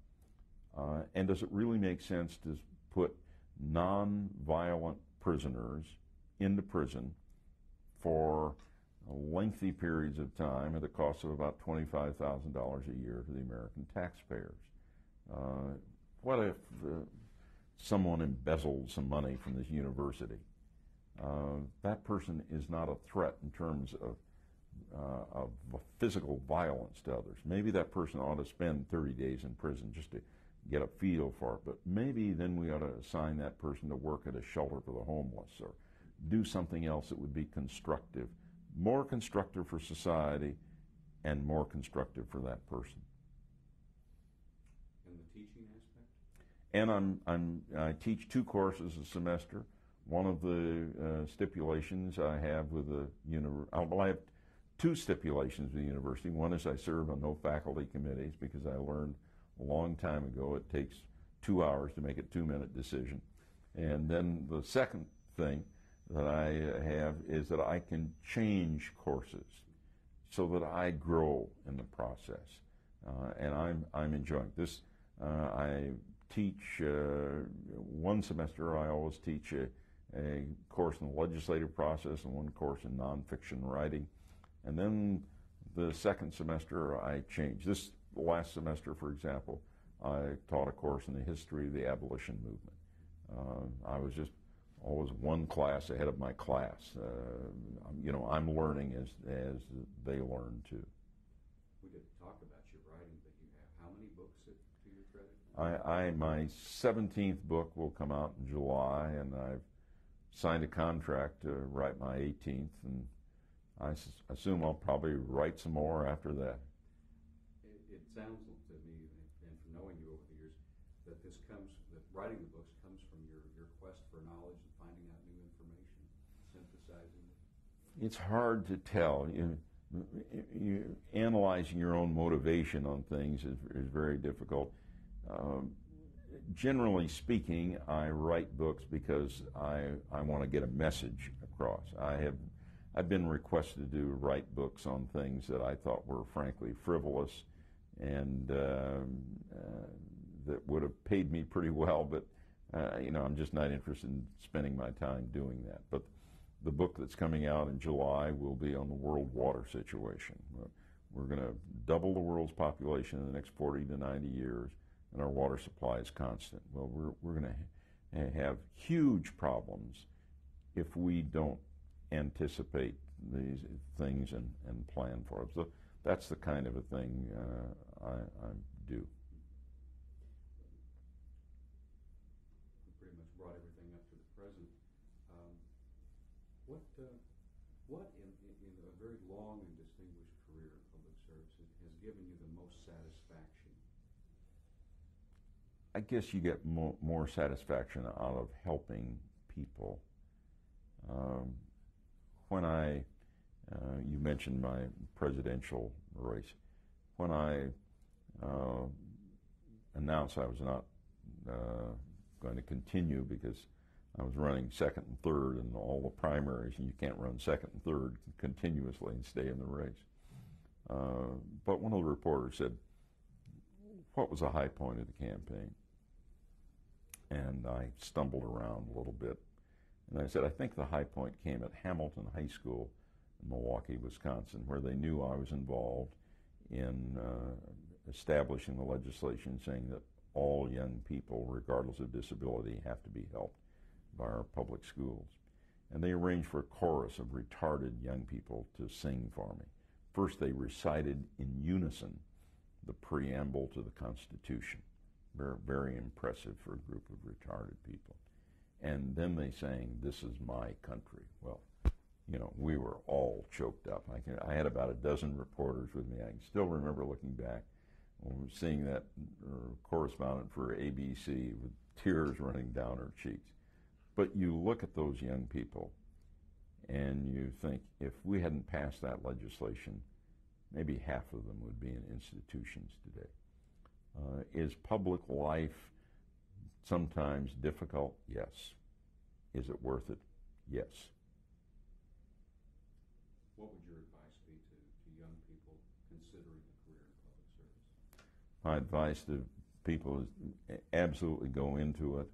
And does it really make sense to put non-violent prisoners into prison for lengthy periods of time at a cost of about $25,000 a year to the American taxpayers? What if someone embezzled some money from this university? That person is not a threat in terms of physical violence to others. Maybe that person ought to spend 30 days in prison just to get a feel for it, but maybe then we ought to assign that person to work at a shelter for the homeless or do something else that would be constructive, more constructive for society and more constructive for that person. And the teaching aspect? And I teach 2 courses a semester. One of the stipulations I have with the I have 2 stipulations with the university. One is I serve on no faculty committees because I learned a long time ago it takes 2 hours to make a 2-minute decision. And then the second thing that I have is that I can change courses so that I grow in the process, and I'm enjoying this. I teach one semester. I always teach a course in the legislative process and one course in nonfiction writing, and then the second semester I change. This last semester, for example, I taught a course in the history of the abolition movement. I was just always one class ahead of my class. I'm learning as they learn too. We didn't talk about your writing, but you have how many books to your credit? My 17th book will come out in July, and I've signed a contract to write my 18th, and I assume I'll probably write some more after that. It sounds to me, and from knowing you over the years, that writing the books comes from your quest for knowledge and finding out new information, synthesizing it. It's hard to tell. Analyzing your own motivation on things is very difficult. Generally speaking, I write books because I want to get a message across. I've been requested to write books on things that I thought were frankly frivolous and that would have paid me pretty well, but I'm just not interested in spending my time doing that. But the book that's coming out in July will be on the world water situation. We're going to double the world's population in the next 40 to 90 years, and our water supply is constant. Well, we're going to have huge problems if we don't anticipate these things and plan for them. So that's the kind of a thing I do. We pretty much brought everything up to the present. What in a very long and distinguished career in public service has given you the most satisfaction? I guess you get more satisfaction out of helping people. When you mentioned my presidential race, when I announced I was not going to continue because I was running second and third in all the primaries, and you can't run second and third continuously and stay in the race. But one of the reporters said, "What was the high point of the campaign?" And I stumbled around a little bit. And I said, "I think the high point came at Hamilton High School in Milwaukee, Wisconsin, where they knew I was involved in establishing the legislation saying that all young people, regardless of disability, have to be helped by our public schools. And they arranged for a chorus of retarded young people to sing for me. First, they recited in unison the preamble to the Constitution. Very, very impressive for a group of retarded people. And then they sang, 'This is my country.' Well, we were all choked up. I had about a dozen reporters with me. I can still remember looking back and seeing that correspondent for ABC with tears running down her cheeks. But you look at those young people and you think, if we hadn't passed that legislation, maybe half of them would be in institutions today. Is public life sometimes difficult? Yes. Is it worth it? Yes. What would your advice be to young people considering a career in public service? My advice to people is absolutely go into it,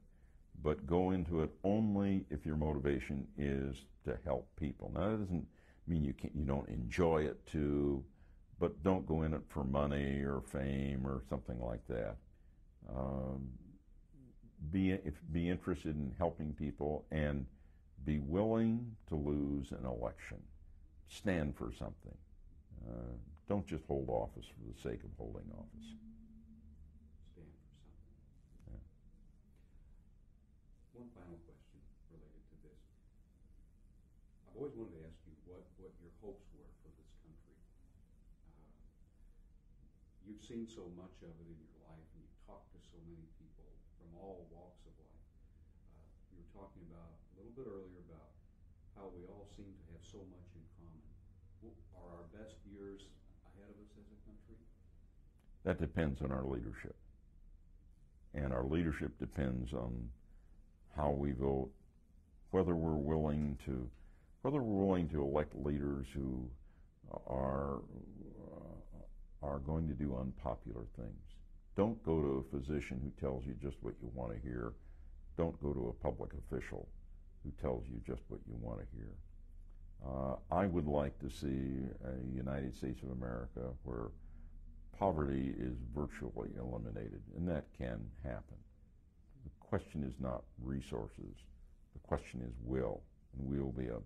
but go into it only if your motivation is to help people. Now, that doesn't mean you don't enjoy it too, but don't go in it for money or fame or something like that. Be interested in helping people and be willing to lose an election. Stand for something. Don't just hold office for the sake of holding office. Stand for something. Yeah. One final question related to this. I've always wanted to ask you what your hopes were for this country. You've seen so much of it in your life, and you've talked to so many people from all walks of life. You were talking about a little bit earlier about how we all seem to have so much in common. Are our best years ahead of us as a country? That depends on our leadership. And our leadership depends on how we vote, whether we're willing to elect leaders who are going to do unpopular things. Don't go to a physician who tells you just what you want to hear. Don't go to a public official who tells you just what you want to hear. I would like to see a United States of America where poverty is virtually eliminated, and that can happen. The question is not resources. The question is will, and we will be a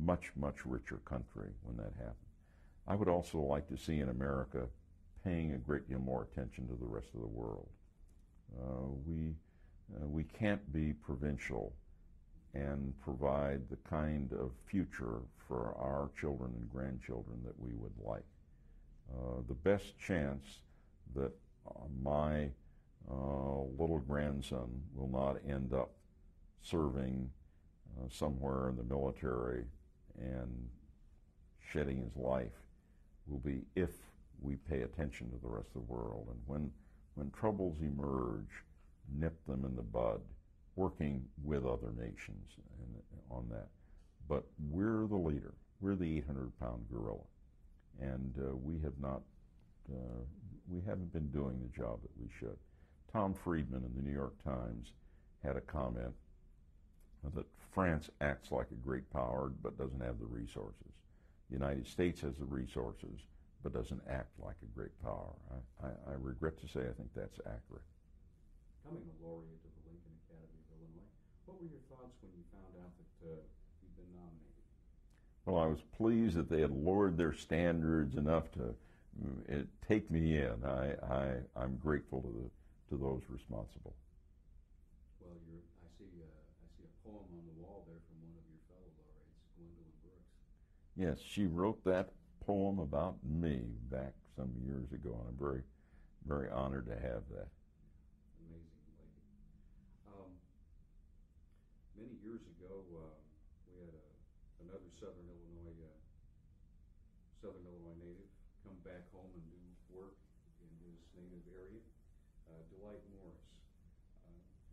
much, much richer country when that happens. I would also like to see in America paying a great deal more attention to the rest of the world. We can't be provincial and provide the kind of future for our children and grandchildren that we would like. The best chance that my little grandson will not end up serving somewhere in the military and shedding his life will be if we pay attention to the rest of the world. And when troubles emerge, nip them in the bud, working with other nations on that. But we're the leader. We're the 800-pound gorilla. And we haven't been doing the job that we should. Tom Friedman in the New York Times had a comment that France acts like a great power but doesn't have the resources. The United States has the resources but doesn't act like a great power. I regret to say I think that's accurate. Becoming a laureate of the Lincoln Academy of Illinois, what were your thoughts when you found out that you'd been nominated? Well, I was pleased that they had lowered their standards enough to take me in. I'm grateful to those responsible. Well, I see a poem on the wall there from one of your fellow laureates, Gwendolyn Brooks. Yes, she wrote that poem about me back some years ago, and I'm very, very honored to have that. Amazing lady. Many years ago, we had another Southern Illinois native come back home and do work in his native area, Dwight Morris.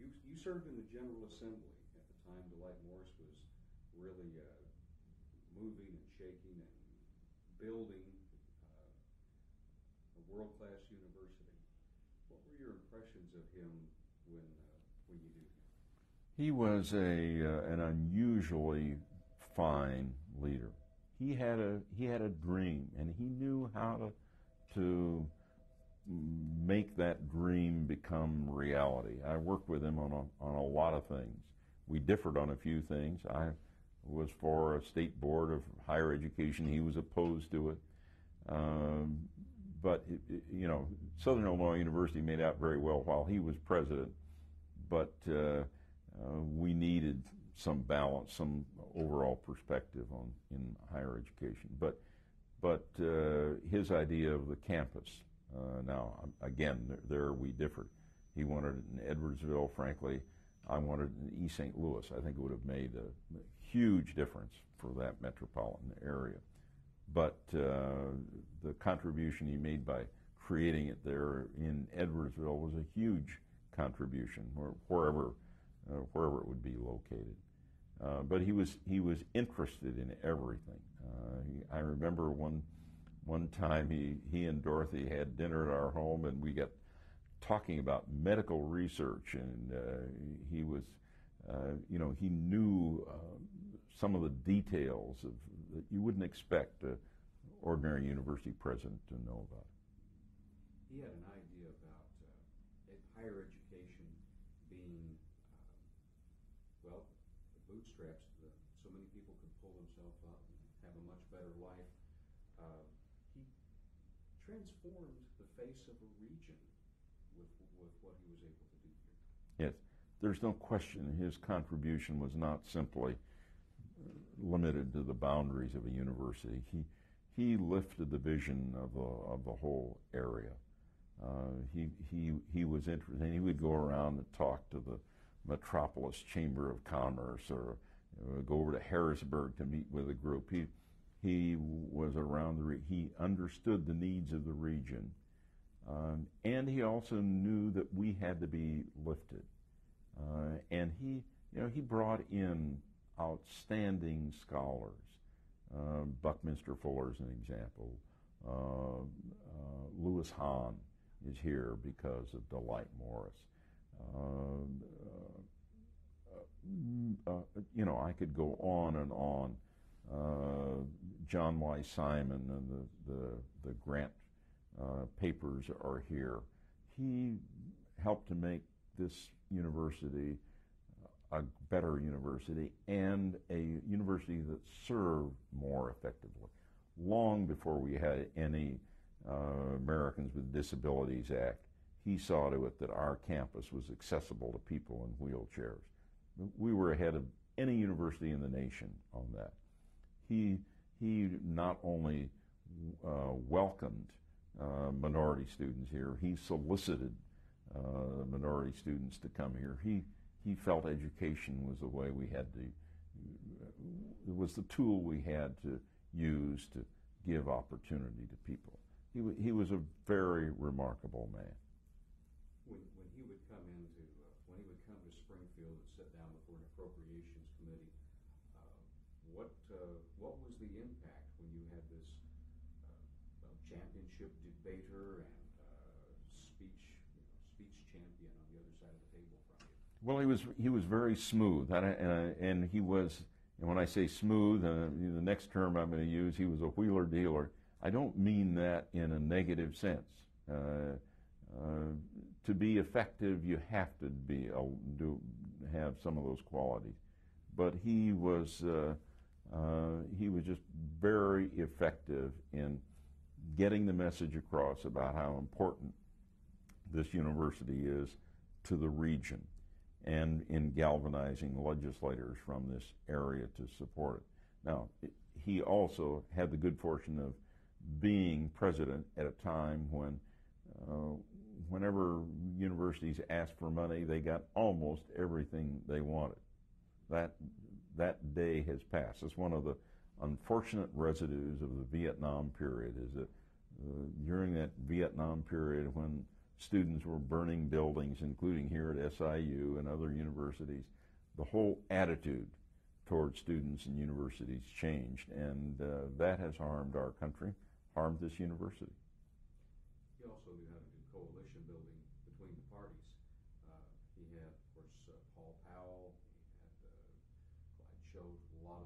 You served in the General Assembly at the time. Dwight Morris was really moving and shaking and building a world-class university. What were your impressions of him when you knew him? He was an unusually fine leader. He had a dream, and he knew how to make that dream become reality. I worked with him on a lot of things. We differed on a few things. I was for a state board of higher education. He was opposed to it. But Southern Illinois University made out very well while he was president. But we needed some balance, some overall perspective in higher education. But his idea of the campus. Now, again, there we differed. He wanted it in Edwardsville. Frankly, I wanted it in East St. Louis. I think it would have made a huge difference for that metropolitan area. But the contribution he made by creating it there in Edwardsville was a huge contribution, wherever it would be located. But he was interested in everything. I remember one time he and Dorothy had dinner at our home, and we got talking about medical research, and he was, he knew some of the details that you wouldn't expect an ordinary university president to know about. He had an idea about higher education being, the bootstraps. So many people could pull themselves up and have a much better life. He transformed the face of a region with what he was able to do here. Yes, there's no question his contribution was not simply limited to the boundaries of a university. He lifted the vision of the whole area. He was interested, and he would go around and talk to the Metropolis Chamber of Commerce, or go over to Harrisburg to meet with a group. He was around he understood the needs of the region, and he also knew that we had to be lifted. And he brought in outstanding scholars. Buckminster Fuller is an example. Lewis Hahn is here because of Delight Morris. I could go on and on. John Y. Simon and the Grant papers are here. He helped to make this university a better university and a university that served more effectively. Long before we had any Americans with Disabilities Act, he saw to it that our campus was accessible to people in wheelchairs. We were ahead of any university in the nation on that. He not only welcomed minority students here, he solicited minority students to come here. He felt education was the way we had to, it was the tool we had to use to give opportunity to people. He was a very remarkable man. When he would come to Springfield and sit down before an appropriations committee, what was the impact when you had this championship debater and speech champion on the other side of the table from you? Well, he was very smooth, and he was. And when I say smooth, the next term I'm going to use, he was a wheeler dealer. I don't mean that in a negative sense. To be effective, you have to have some of those qualities. But he was just very effective in getting the message across about how important this university is to the region, and in galvanizing legislators from this area to support it. Now, he also had the good fortune of being president at a time when whenever universities asked for money, they got almost everything they wanted. That day has passed. It's one of the unfortunate residues of the Vietnam period, is that during that Vietnam period when students were burning buildings, including here at SIU and other universities, the whole attitude toward students and universities changed, and that has harmed our country, harmed this university. He also knew how to do coalition building between the parties. He had, of course, Paul Powell. He had Clyde Choate. A lot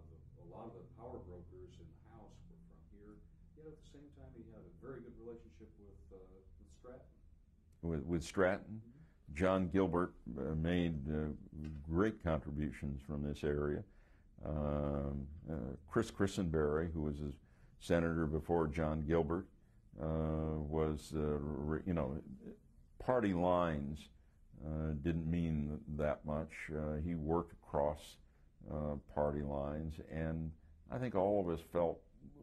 of the power brokers in the House were from here. Yet at the same time, he had a very good relationship with Stratton. With Stratton. John Gilbert made great contributions from this area. Chris Christenberry, who was a senator before John Gilbert, was, party lines didn't mean that much. He worked across party lines, and I think all of us felt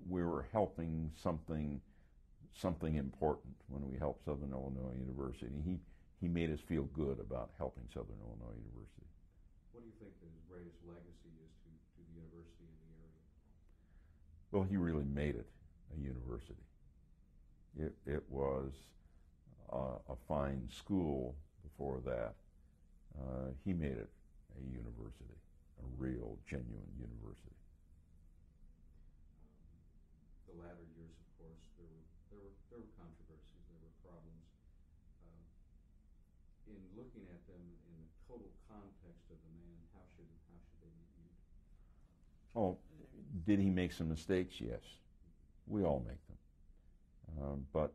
we were helping something important when we helped Southern Illinois University. He made us feel good about helping Southern Illinois University. What do you think his greatest legacy is to the university in the area? Well, he really made it a university. It was a fine school before that. He made it a university, a real, genuine university. The latter years, of course, there were controversies, there were problems. In looking at them in the total context of the man, how should they be viewed? Oh, did he make some mistakes? Yes. We all make them. But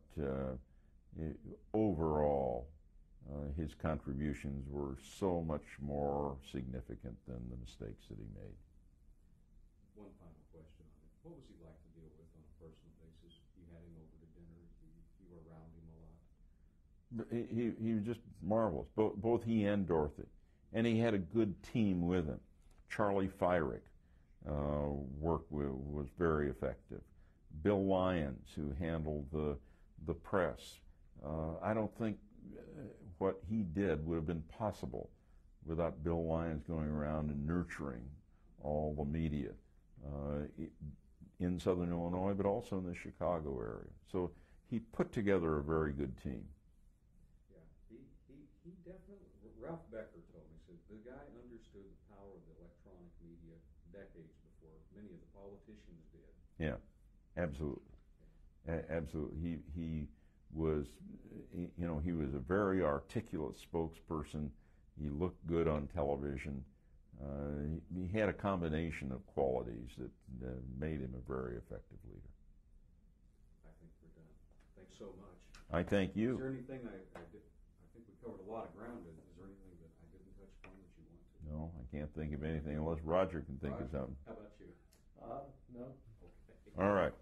overall, his contributions were so much more significant than the mistakes that he made. One final question on it. What was he like to deal with on a personal basis? You had him over to dinner. You were around him a lot. He was just marvelous, both he and Dorothy. And he had a good team with him. Charlie Fyrick was very effective. Bill Lyons, who handled the press. I don't think what he did would have been possible without Bill Lyons going around and nurturing all the media in Southern Illinois, but also in the Chicago area. So he put together a very good team. Yeah, he definitely, Ralph Becker told me, said the guy understood the power decades before many of the politicians did. Yeah, absolutely. Absolutely. He was, you know, he was a very articulate spokesperson. He looked good on television. He had a combination of qualities that made him a very effective leader. I think we're done. Thanks so much. I thank you. Is there anything I think we covered a lot of ground. Is there anything that I didn't touch upon that you want to? No, I can't think of anything unless Roger can think of Roger, something. how about you? No. Okay. All right.